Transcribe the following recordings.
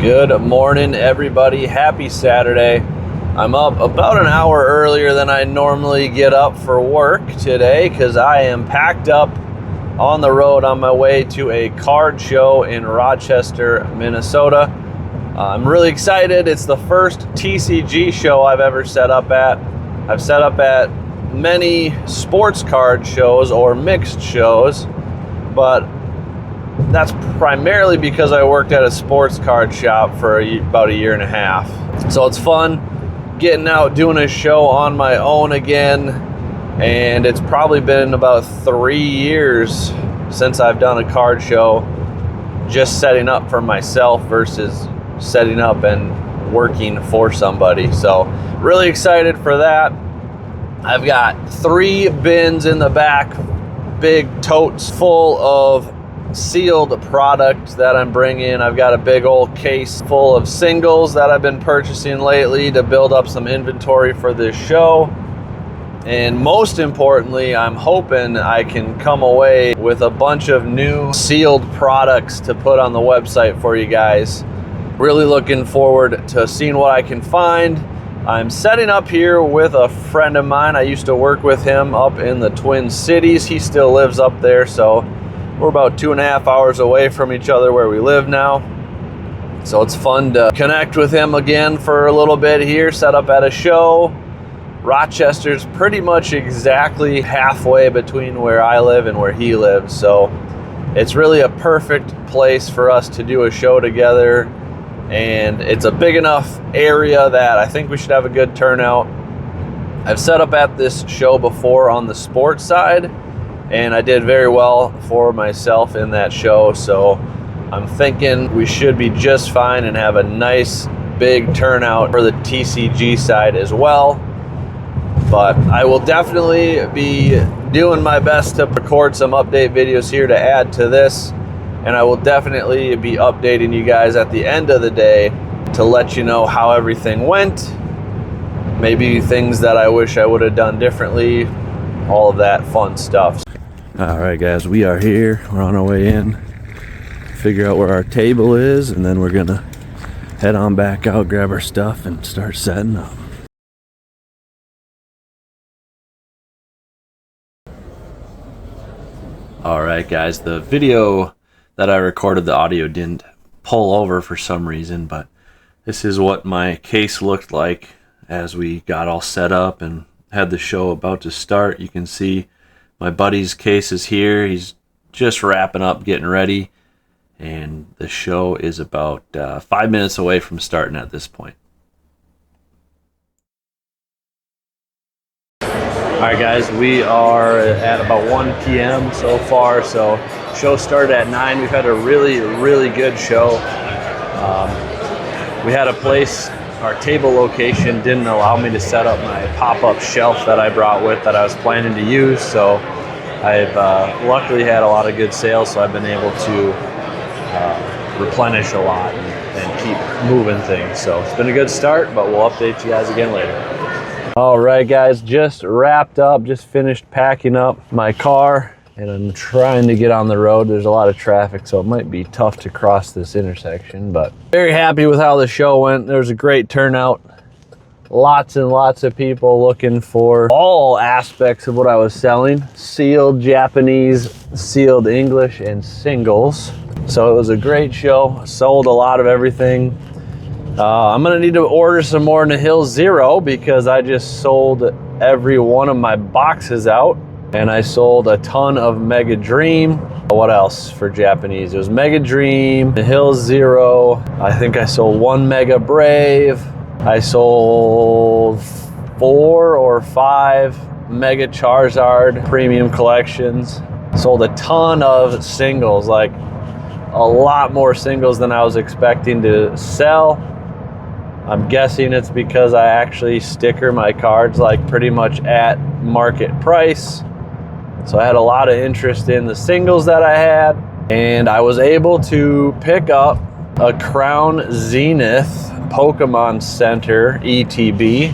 Good morning, everybody. Happy Saturday. I'm up about an hour earlier than I normally get up for work today because I am packed up on the road on my way to a card show in Rochester, Minnesota. I'm really excited. It's the first TCG show I've ever set up at. I've set up at many sports card shows or mixed shows, but that's primarily because I worked at a sports card shop for about a year and a half. So it's fun getting out doing a show on my own again, and it's probably been about 3 years since I've done a card show just setting up for myself versus setting up and working for somebody. So really excited for that. I've got 3 bins in the back, big totes full of sealed product that I'm bringing. I've got a big old case full of singles that I've been purchasing lately to build up some inventory for this show. And most importantly, I'm hoping I can come away with a bunch of new sealed products to put on the website for you guys. Really looking forward to seeing what I can find. I'm setting up here with a friend of mine. I used to work with him up in the Twin Cities. He still lives up there, so we're about 2.5 hours away from each other where we live now. So it's fun to connect with him again for a little bit here, set up at a show. Rochester's pretty much exactly halfway between where I live and where he lives. So it's really a perfect place for us to do a show together. And it's a big enough area that I think we should have a good turnout. I've set up at this show before on the sports side, and I did very well for myself in that show, so I'm thinking we should be just fine and have a nice big turnout for the TCG side as well. But I will definitely be doing my best to record some update videos here to add to this, and I will definitely be updating you guys at the end of the day to let you know how everything went, maybe things that I wish I would have done differently, all of that fun stuff. All right, guys, we are here. We're on our way in. Figure out where our table is, and then we're gonna head on back out, grab our stuff, and start setting up. All right, guys, the video that I recorded, the audio didn't pull over for some reason, but this is what my case looked like as we got all set up and had the show about to start. You can see my buddy's case is here. He's just wrapping up, getting ready, and the show is about 5 minutes away from starting at this point. All right, guys, we are at about 1 p.m. so far. So show started at 9. We've had a really good show. We had a place, our table location didn't allow me to set up my pop-up shelf that I brought with that I was planning to use, so I've luckily had a lot of good sales, so I've been able to replenish a lot and keep moving things. So it's been a good start, but we'll update you guys again later. All right, guys, just wrapped up, just finished packing up my car, and I'm trying to get on the road. There's a lot of traffic, so it might be tough to cross this intersection, but very happy with how the show went. There was a great turnout. Lots and lots of people looking for all aspects of what I was selling. Sealed Japanese, sealed English, and singles. So it was a great show. Sold a lot of everything. I'm gonna need to order some more Nihil Zero because I just sold every one of my boxes out. And I sold a ton of Mega Dream. What else for Japanese? It was Mega Dream, Nihil Zero. I think I sold 1 Mega Brave. I sold 4 or 5 Mega Charizard premium collections. Sold a ton of singles, like a lot more singles than I was expecting to sell. I'm guessing it's because I actually sticker my cards like pretty much at market price. So I had a lot of interest in the singles that I had, and I was able to pick up a Crown Zenith Pokemon Center ETB,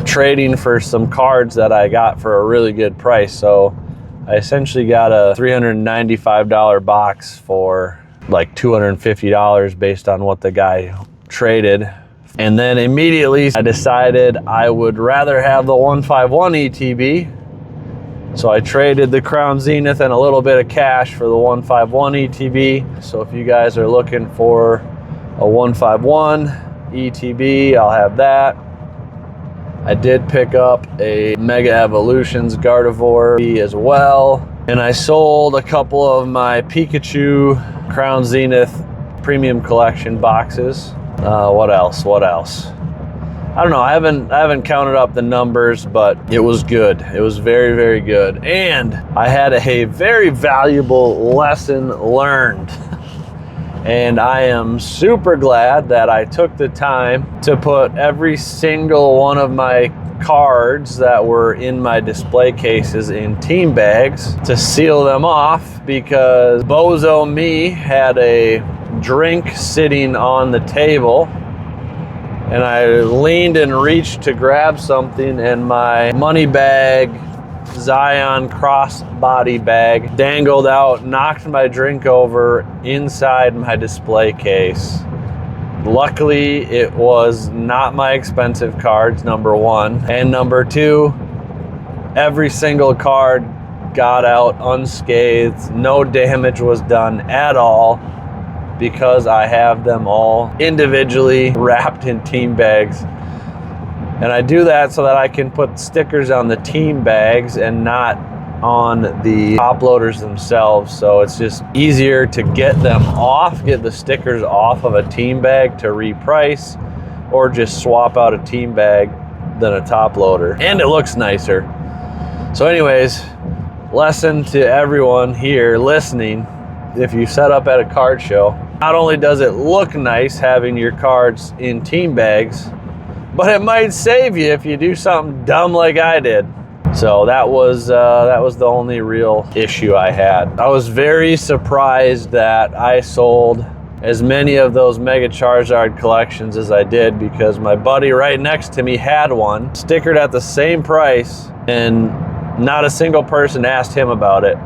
trading for some cards that I got for a really good price. So I essentially got a $395 box for like $250 based on what the guy traded. And then immediately I decided I would rather have the 151 ETB. So I traded the Crown Zenith and a little bit of cash for the 151 ETB. So if you guys are looking for a 151 ETB, I'll have that. I did pick up a Mega Evolutions Gardevoir as well. And I sold a couple of my Pikachu Crown Zenith Premium Collection boxes. What else? I don't know. I haven't counted up the numbers, but it was good. It was very, very good. And I had a very valuable lesson learned. And I am super glad that I took the time to put every single one of my cards that were in my display cases in team bags to seal them off, because Bozo me had a drink sitting on the table and I leaned and reached to grab something, and my money bag, Zion crossbody bag, dangled out, knocked my drink over inside my display case. Luckily, it was not my expensive cards, number one. And number two, every single card got out unscathed. No damage was done at all, because I have them all individually wrapped in team bags. And I do that so that I can put stickers on the team bags and not on the top loaders themselves. So it's just easier to get them off, get the stickers off of a team bag to reprice, or just swap out a team bag than a top loader. And it looks nicer. So anyways, lesson to everyone here listening: if you set up at a card show, not only does it look nice having your cards in team bags, but it might save you if you do something dumb like I did. So that was the only real issue I had. I was very surprised that I sold as many of those Mega Charizard collections as I did, because my buddy right next to me had one stickered at the same price, and not a single person asked him about it.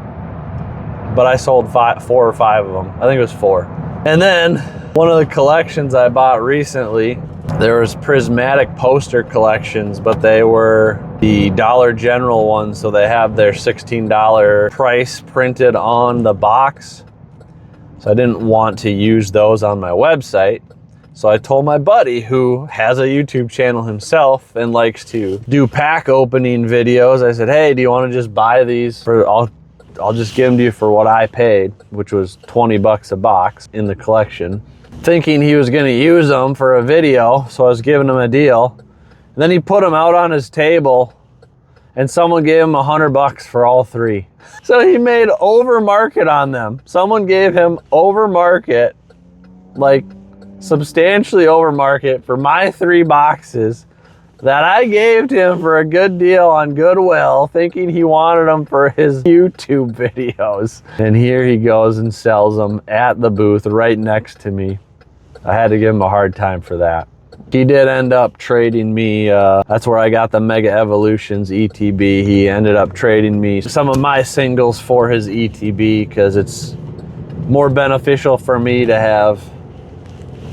But I sold 4 or 5 of them. I think it was 4. And then one of the collections I bought recently, there was prismatic poster collections, but they were the Dollar General ones, so they have their $16 price printed on the box. So I didn't want to use those on my website. So I told my buddy, who has a YouTube channel himself and likes to do pack opening videos, I said, hey, do you want to just buy these for, I'll just give them to you for what I paid, which was 20 bucks a box in the collection, thinking he was going to use them for a video. So I was giving him a deal. And then he put them out on his table, and someone gave him 100 bucks for all 3. So he made over market on them. Someone gave him over market, like substantially over market, for my 3 boxes that I gave to him for a good deal on Goodwill, thinking he wanted them for his YouTube videos. And here he goes and sells them at the booth right next to me. I had to give him a hard time for that. He did end up trading me, that's where I got the Mega Evolutions ETB. He ended up trading me some of my singles for his ETB, because it's more beneficial for me to have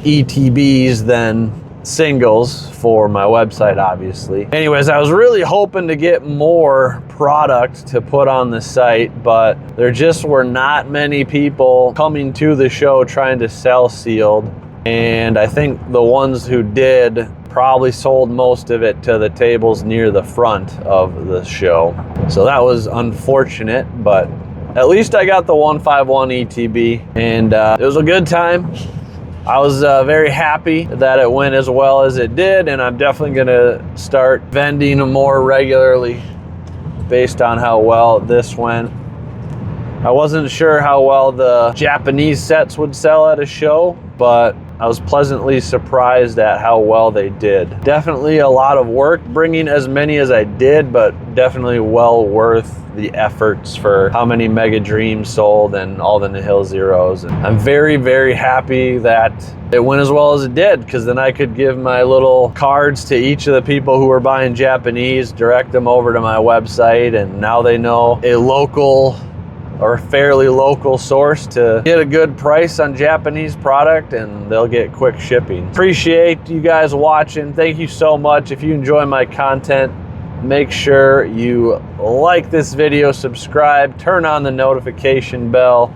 ETBs than singles for my website, obviously. Anyways, I was really hoping to get more product to put on the site, but there just were not many people coming to the show trying to sell sealed. And I think the ones who did probably sold most of it to the tables near the front of the show. So that was unfortunate, but at least I got the 151 ETB, and it was a good time. I was very happy that it went as well as it did, and I'm definitely gonna start vending more regularly based on how well this went. I wasn't sure how well the Japanese sets would sell at a show, but I was pleasantly surprised at how well they did. Definitely a lot of work bringing as many as I did, but definitely well worth the efforts for how many Mega Dreams sold and all the Nihil Zeros. And I'm very, very happy that it went as well as it did, because then I could give my little cards to each of the people who were buying Japanese, direct them over to my website, and now they know a local or fairly local source to get a good price on Japanese product, and they'll get quick shipping. Appreciate you guys watching. Thank you so much. If you enjoy my content, make sure you like this video, subscribe, turn on the notification bell.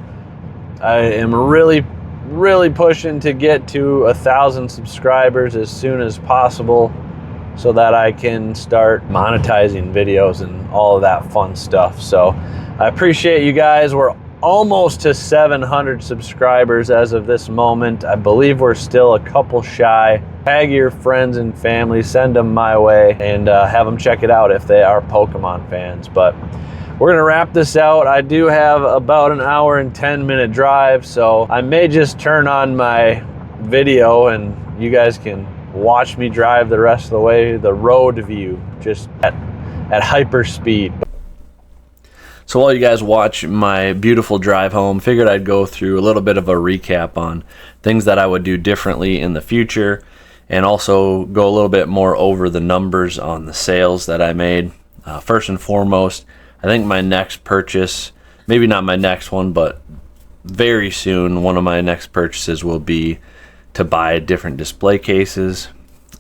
I am really pushing to get to 1,000 subscribers as soon as possible so that I can start monetizing videos and all of that fun stuff. So I appreciate you guys. We're almost to 700 subscribers as of this moment. I believe we're still a couple shy. Tag your friends and family, send them my way, and have them check it out if they are Pokemon fans. But we're gonna wrap this out. I do have about an hour and 10-minute drive, so I may just turn on my video and you guys can watch me drive the rest of the way, the road view, just at hyper speed. So while you guys watch my beautiful drive home, figured I'd go through a little bit of a recap on things that I would do differently in the future, and also go a little bit more over the numbers on the sales that I made. First and foremost, I think my next purchase, maybe not my next one, but very soon, one of my next purchases will be to buy different display cases.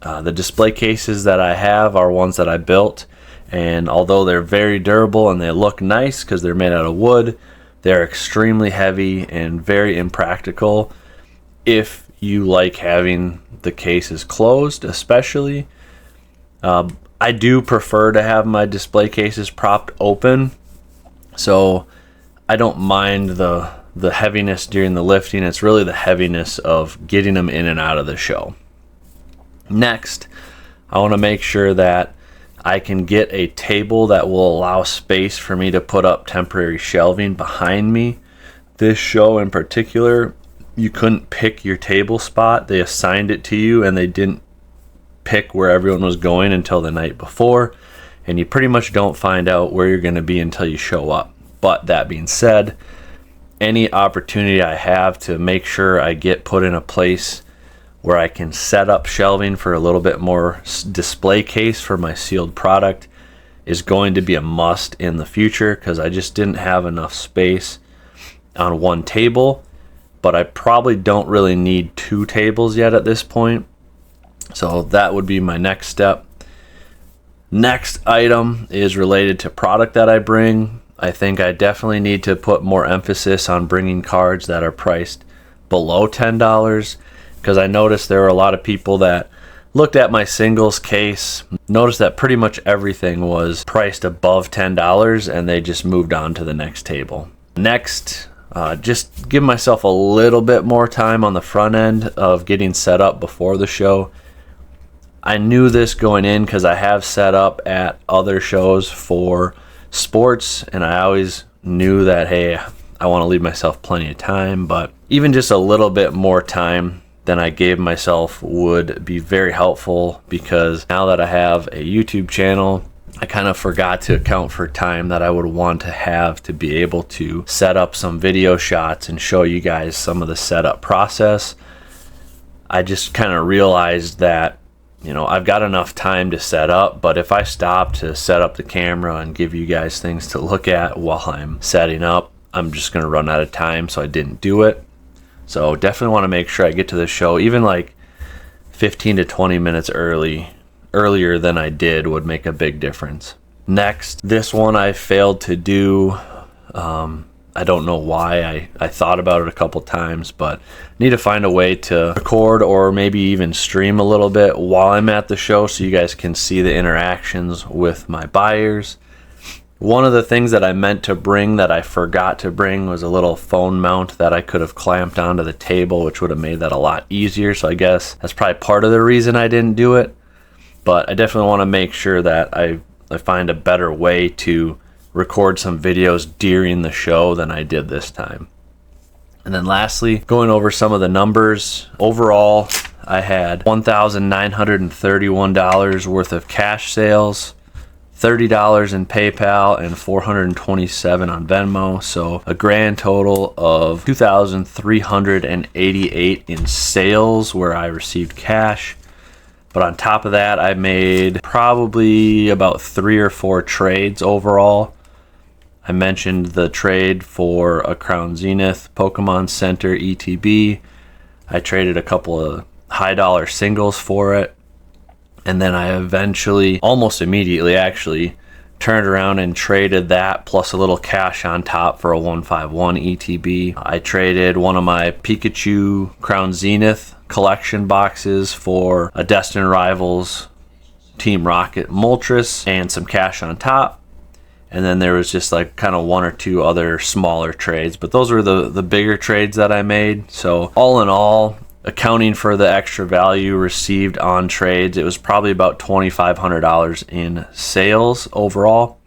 The display cases that I have are ones that I built, and although they're very durable and they look nice because they're made out of wood, they're extremely heavy and very impractical if you like having the cases closed, especially. I do prefer to have my display cases propped open, so I don't mind the heaviness during the lifting. It's really the heaviness of getting them in and out of the show. Next, I want to make sure that I can get a table that will allow space for me to put up temporary shelving behind me. This show in particular, you couldn't pick your table spot. They assigned it to you and they didn't pick where everyone was going until the night before, and you pretty much don't find out where you're going to be until you show up. But that being said, any opportunity I have to make sure I get put in a place where I can set up shelving for a little bit more display case for my sealed product is going to be a must in the future, because I just didn't have enough space on one table, but I probably don't really need two tables yet at this point. So that would be my next step. Next item is related to product that I bring. I think I definitely need to put more emphasis on bringing cards that are priced below $10, because I noticed there were a lot of people that looked at my singles case, noticed that pretty much everything was priced above $10, and they just moved on to the next table. Next, just give myself a little bit more time on the front end of getting set up before the show. I knew this going in because I have set up at other shows for sports, and I always knew that, hey, I want to leave myself plenty of time, but even just a little bit more time than I gave myself would be very helpful, because now that I have a YouTube channel, I kind of forgot to account for time that I would want to have to be able to set up some video shots and show you guys some of the setup process. I just kind of realized that, you know, I've got enough time to set up, but if I stop to set up the camera and give you guys things to look at while I'm setting up, I'm just going to run out of time, so I didn't do it. So definitely want to make sure I get to the show, even like 15 to 20 minutes earlier than I did would make a big difference. Next, this one I failed to do. I don't know why. I thought about it a couple times, but need to find a way to record or maybe even stream a little bit while I'm at the show so you guys can see the interactions with my buyers. One of the things that I meant to bring that I forgot to bring was a little phone mount that I could have clamped onto the table, which would have made that a lot easier. So I guess that's probably part of the reason I didn't do it. But I definitely want to make sure that I find a better way to record some videos during the show than I did this time. And then lastly, going over some of the numbers. Overall, I had $1,931 worth of cash sales, $30 in PayPal, and $427 on Venmo. So a grand total of $2,388 in sales where I received cash. But on top of that, I made probably about 3 or 4 trades overall. I mentioned the trade for a Crown Zenith Pokemon Center ETB. I traded a couple of high dollar singles for it. And then I eventually, almost immediately actually, turned around and traded that plus a little cash on top for a 151 ETB. I traded one of my Pikachu Crown Zenith collection boxes for a Destined Rivals Team Rocket Moltres and some cash on top. And then there was just like kind of one or two other smaller trades, but those were the bigger trades that I made. So all in all, accounting for the extra value received on trades, it was probably about $2,500 in sales overall.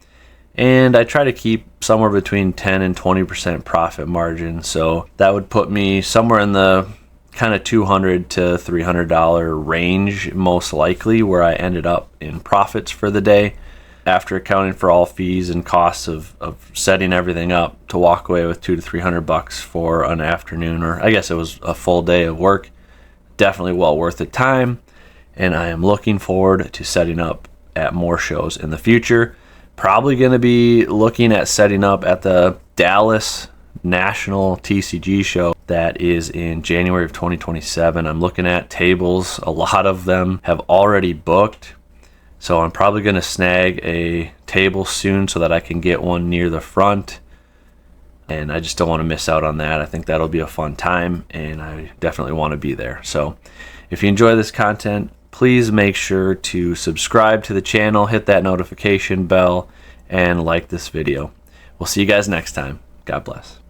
And I try to keep somewhere between 10 and 20% profit margin. So that would put me somewhere in the kind of $200 to $300 range, most likely, where I ended up in profits for the day, after accounting for all fees and costs of setting everything up, to walk away with $200 to $300 for an afternoon, or I guess it was a full day of work. Definitely well worth the time, and I am looking forward to setting up at more shows in the future. Probably going to be looking at setting up at the Dallas National TCG show that is in January of 2027. I'm looking at tables. A lot of them have already booked. So I'm probably going to snag a table soon so that I can get one near the front. And I just don't want to miss out on that. I think that'll be a fun time, and I definitely want to be there. So if you enjoy this content, please make sure to subscribe to the channel, hit that notification bell, and like this video. We'll see you guys next time. God bless.